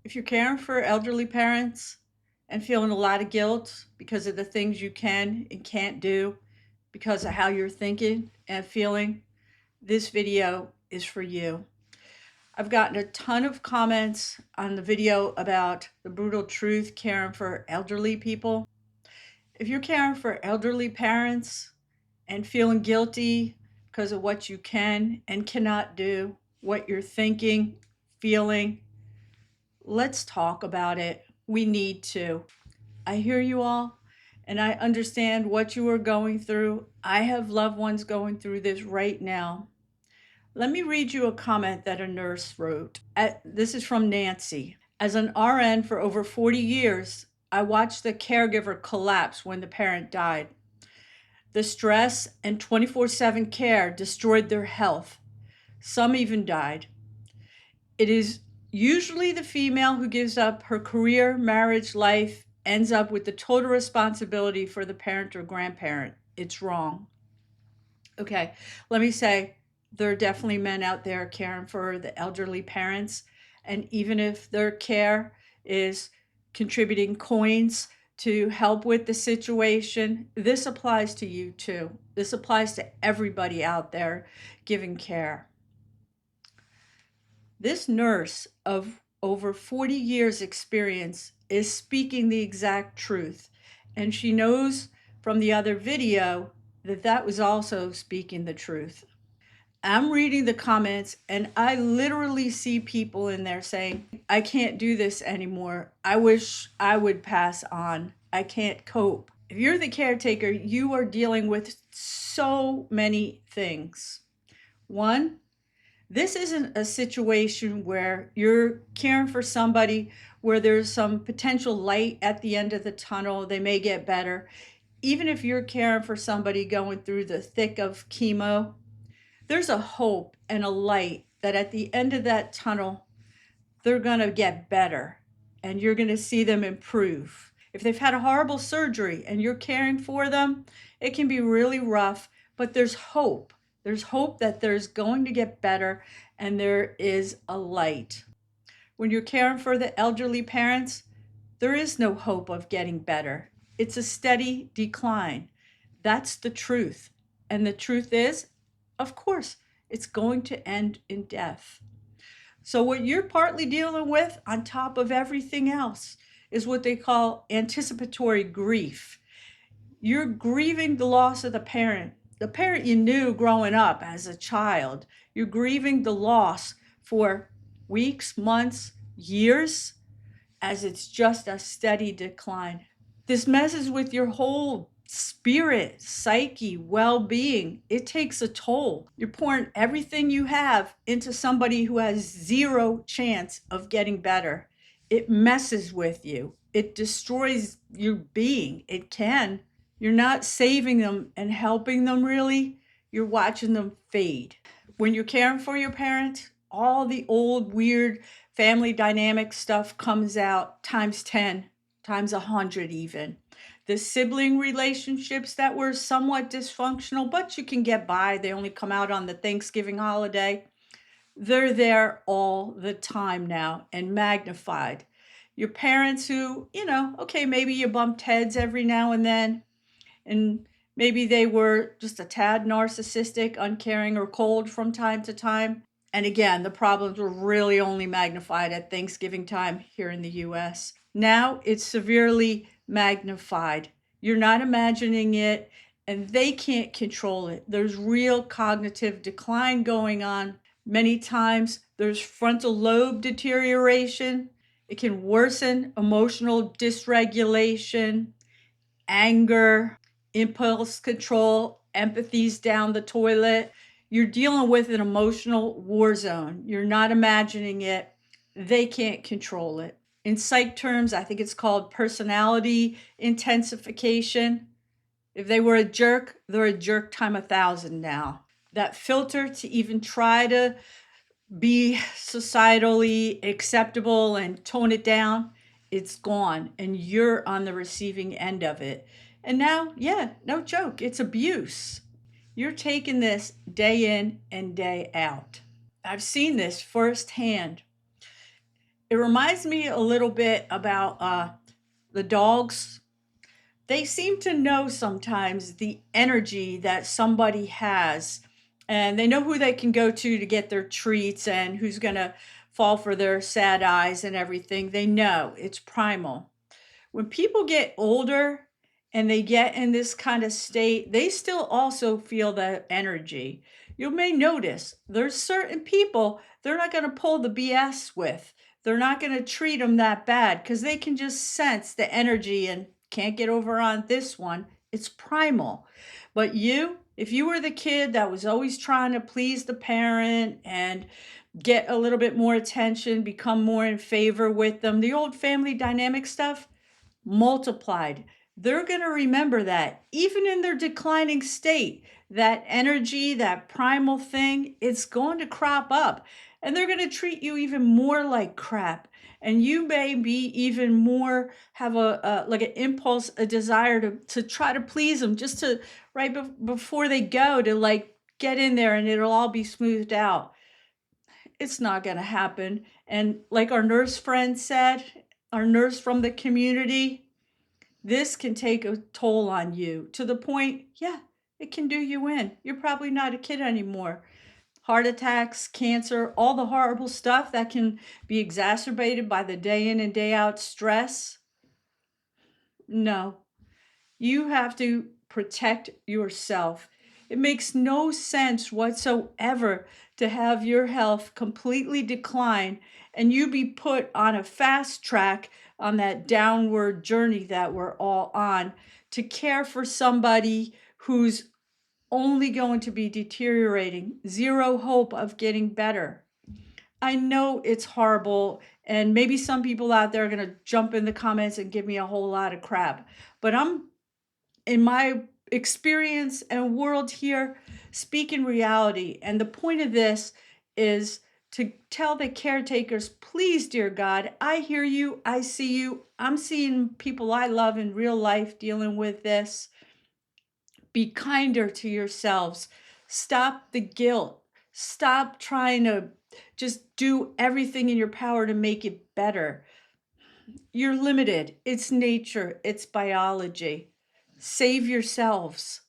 If you're caring for elderly parents and feeling a lot of guilt because of the things you can and can't do because of how you're thinking and feeling, this video is for you. I've gotten a ton of comments on the video about the brutal truth caring for elderly people. If you're caring for elderly parents and feeling guilty because of what you can and cannot do, what you're thinking, feeling, let's talk about it. We need to. I hear you all, and I understand what you are going through. I have loved ones going through this right now. Let me read you a comment that a nurse wrote. This is from Nancy. As an RN for over 40 years, I watched the caregiver collapse when the parent died. The stress and 24/7 care destroyed their health. Some even died. It is usually the female who gives up her career, marriage, life, ends up with the total responsibility for the parent or grandparent. It's wrong. Okay, let me say, there are definitely men out there caring for the elderly parents. And even if their care is contributing coins to help with the situation, this applies to you too. This applies to everybody out there giving care. This nurse of over 40 years experience is speaking the exact truth. And she knows from the other video that that was also speaking the truth. I'm reading the comments and I literally see people in there saying, I can't do this anymore. I wish I would pass on. I can't cope. If you're the caretaker, you are dealing with so many things. One, this isn't a situation where you're caring for somebody where there's some potential light at the end of the tunnel. They may get better. Even if you're caring for somebody going through the thick of chemo, there's a hope and a light that at the end of that tunnel, they're going to get better and you're going to see them improve. If they've had a horrible surgery and you're caring for them, it can be really rough, but there's hope. There's hope that there's going to get better and there is a light. When you're caring for the elderly parents, there is no hope of getting better. It's a steady decline. That's the truth. And the truth is, of course, it's going to end in death. So, what you're partly dealing with, on top of everything else, is what they call anticipatory grief. You're grieving the loss of the parent you knew growing up as a child. You're grieving the loss for weeks, months, years, as it's just a steady decline. This messes with your whole spirit, psyche, well-being. It takes a toll. You're pouring everything you have into somebody who has zero chance of getting better. It messes with you. It destroys your being. It can. You're not saving them and helping them really. You're watching them fade. When you're caring for your parents, all the old weird family dynamic stuff comes out times 10, times 100 even. The sibling relationships that were somewhat dysfunctional, but you can get by. They only come out on the Thanksgiving holiday. They're there all the time now and magnified. Your parents who, okay, maybe you bumped heads every now and then, and maybe they were just a tad narcissistic, uncaring, or cold from time to time. And again, the problems were really only magnified at Thanksgiving time here in the US. Now it's severely magnified. You're not imagining it, and they can't control it. There's real cognitive decline going on. Many times there's frontal lobe deterioration. It can worsen emotional dysregulation, anger, impulse control, empathy's down the toilet. You're dealing with an emotional war zone. You're not imagining it. They can't control it. In psych terms, I think it's called personality intensification. If they were a jerk, they're a jerk time 1,000 now. That filter to even try to be societally acceptable and tone it down, it's gone, and you're on the receiving end of it. And now, yeah, no joke, it's abuse. You're taking this day in and day out. I've seen this firsthand. It reminds me a little bit about the dogs. They seem to know sometimes the energy that somebody has, and they know who they can go to get their treats and who's going to fall for their sad eyes and everything. They know it's primal. When people get older and they get in this kind of state, they still also feel that energy. You may notice there's certain people they're not going to pull the BS with. They're not going to treat them that bad because they can just sense the energy and can't get over on this one. It's primal. But you, if you were the kid that was always trying to please the parent and get a little bit more attention, become more in favor with them, the old family dynamic stuff, multiplied. They're going to remember that even in their declining state, that energy, that primal thing, it's going to crop up and they're going to treat you even more like crap. And you may be even more have a like an impulse, a desire to try to please them just to before they go to like get in there and it'll all be smoothed out. It's not going to happen. And like our nurse friend said, our nurse from the community, this can take a toll on you to the point, yeah, it can do you in. You're probably not a kid anymore. Heart attacks, cancer, all the horrible stuff that can be exacerbated by the day in and day out stress. No, you have to protect yourself. It makes no sense whatsoever to have your health completely decline and you be put on a fast track on that downward journey that we're all on to care for somebody who's only going to be deteriorating, zero hope of getting better. I know it's horrible, and maybe some people out there are going to jump in the comments and give me a whole lot of crap, but I'm in my experience and world here, speak in reality. And the point of this is to tell the caretakers, please, dear God, I hear you, I see you, I'm seeing people I love in real life dealing with this. Be kinder to yourselves. Stop the guilt. Stop trying to just do everything in your power to make it better. You're limited. It's nature, it's biology. Save yourselves.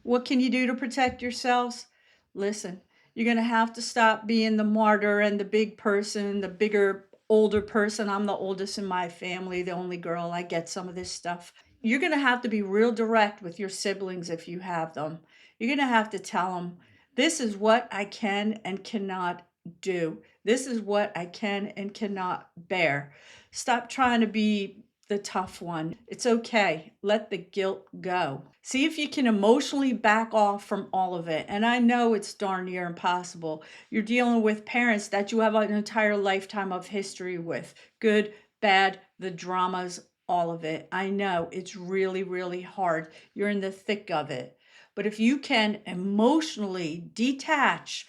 What can you do to protect yourselves? Listen, you're going to have to stop being the martyr and the big person, the bigger, older person. I'm the oldest in my family, the only girl. I get some of this stuff. You're going to have to be real direct with your siblings if you have them. You're going to have to tell them, this is what I can and cannot do. This is what I can and cannot bear. Stop trying to be the tough one. It's okay. Let the guilt go. See if you can emotionally back off from all of it. And I know it's darn near impossible. You're dealing with parents that you have an entire lifetime of history with. Good, bad, the dramas, all of it. I know it's really, really hard. You're in the thick of it. But if you can emotionally detach,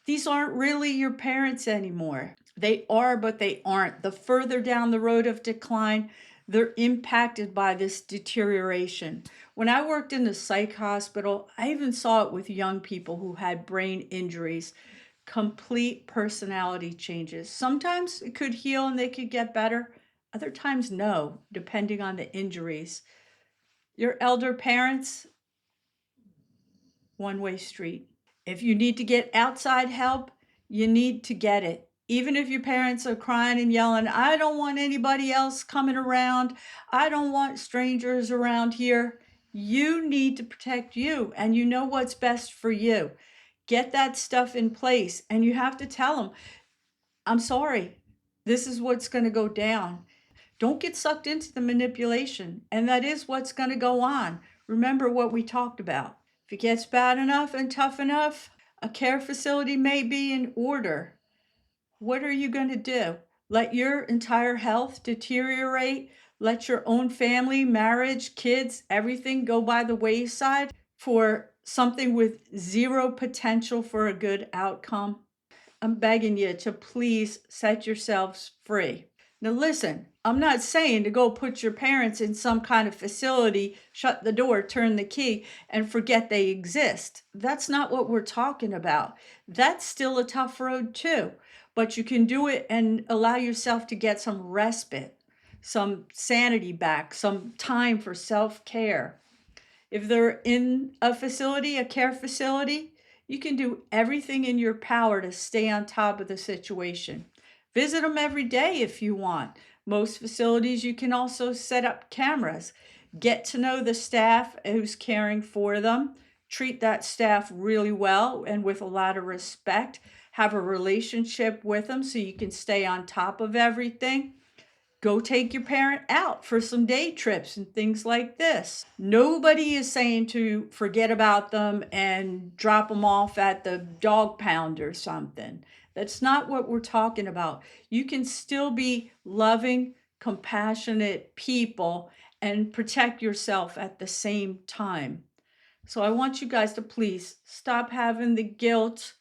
these aren't really your parents anymore. They are, but they aren't. The further down the road of decline, they're impacted by this deterioration. When I worked in the psych hospital, I even saw it with young people who had brain injuries, complete personality changes. Sometimes it could heal and they could get better. Other times, no, depending on the injuries. Your elder parents, one-way street. If you need to get outside help, you need to get it. Even if your parents are crying and yelling, I don't want anybody else coming around, I don't want strangers around here, you need to protect you and you know what's best for you. Get that stuff in place and you have to tell them, I'm sorry, this is what's going to go down. Don't get sucked into the manipulation. And that is what's going to go on. Remember what we talked about. If it gets bad enough and tough enough, a care facility may be in order. What are you going to do? Let your entire health deteriorate? Let your own family, marriage, kids, everything go by the wayside for something with zero potential for a good outcome? I'm begging you to please set yourselves free. Now, listen, I'm not saying to go put your parents in some kind of facility, shut the door, turn the key, and forget they exist. That's not what we're talking about. That's still a tough road, too. but you can do it and allow yourself to get some respite, some sanity back, some time for self-care. If they're in a facility, a care facility, you can do everything in your power to stay on top of the situation. Visit them every day if you want. Most facilities, you can also set up cameras. Get to know the staff who's caring for them. Treat that staff really well and with a lot of respect. Have a relationship with them so you can stay on top of everything. Go take your parent out for some day trips and things like this. Nobody is saying to forget about them and drop them off at the dog pound or something. That's not what we're talking about. You can still be loving, compassionate people and protect yourself at the same time. So I want you guys to please stop having the guilt,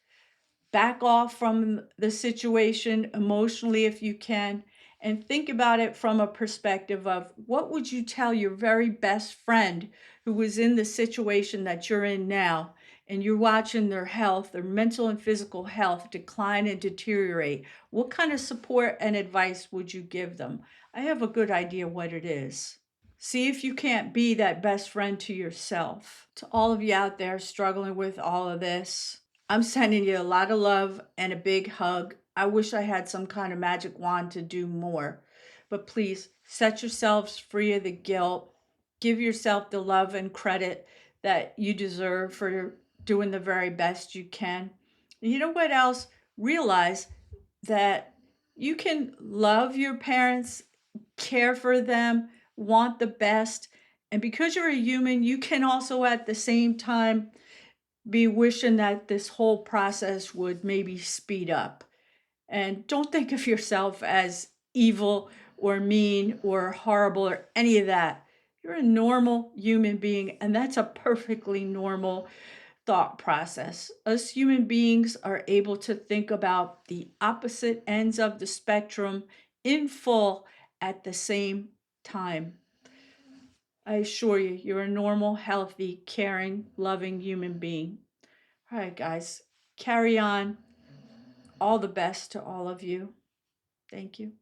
back off from the situation emotionally if you can, and think about it from a perspective of what would you tell your very best friend who was in the situation that you're in now, and you're watching their health, their mental and physical health decline and deteriorate. What kind of support and advice would you give them? I have a good idea what it is. See if you can't be that best friend to yourself. To all of you out there struggling with all of this, I'm sending you a lot of love and a big hug. I wish I had some kind of magic wand to do more. But please set yourselves free of the guilt. Give yourself the love and credit that you deserve for doing the very best you can. And you know what else? Realize that you can love your parents, care for them, want the best. And because you're a human, you can also at the same time be wishing that this whole process would maybe speed up. And don't think of yourself as evil or mean or horrible or any of that. You're a normal human being, and that's a perfectly normal thought process. Us human beings are able to think about the opposite ends of the spectrum in full at the same time. I assure you, you're a normal, healthy, caring, loving human being. All right, guys, carry on. All the best to all of you. Thank you.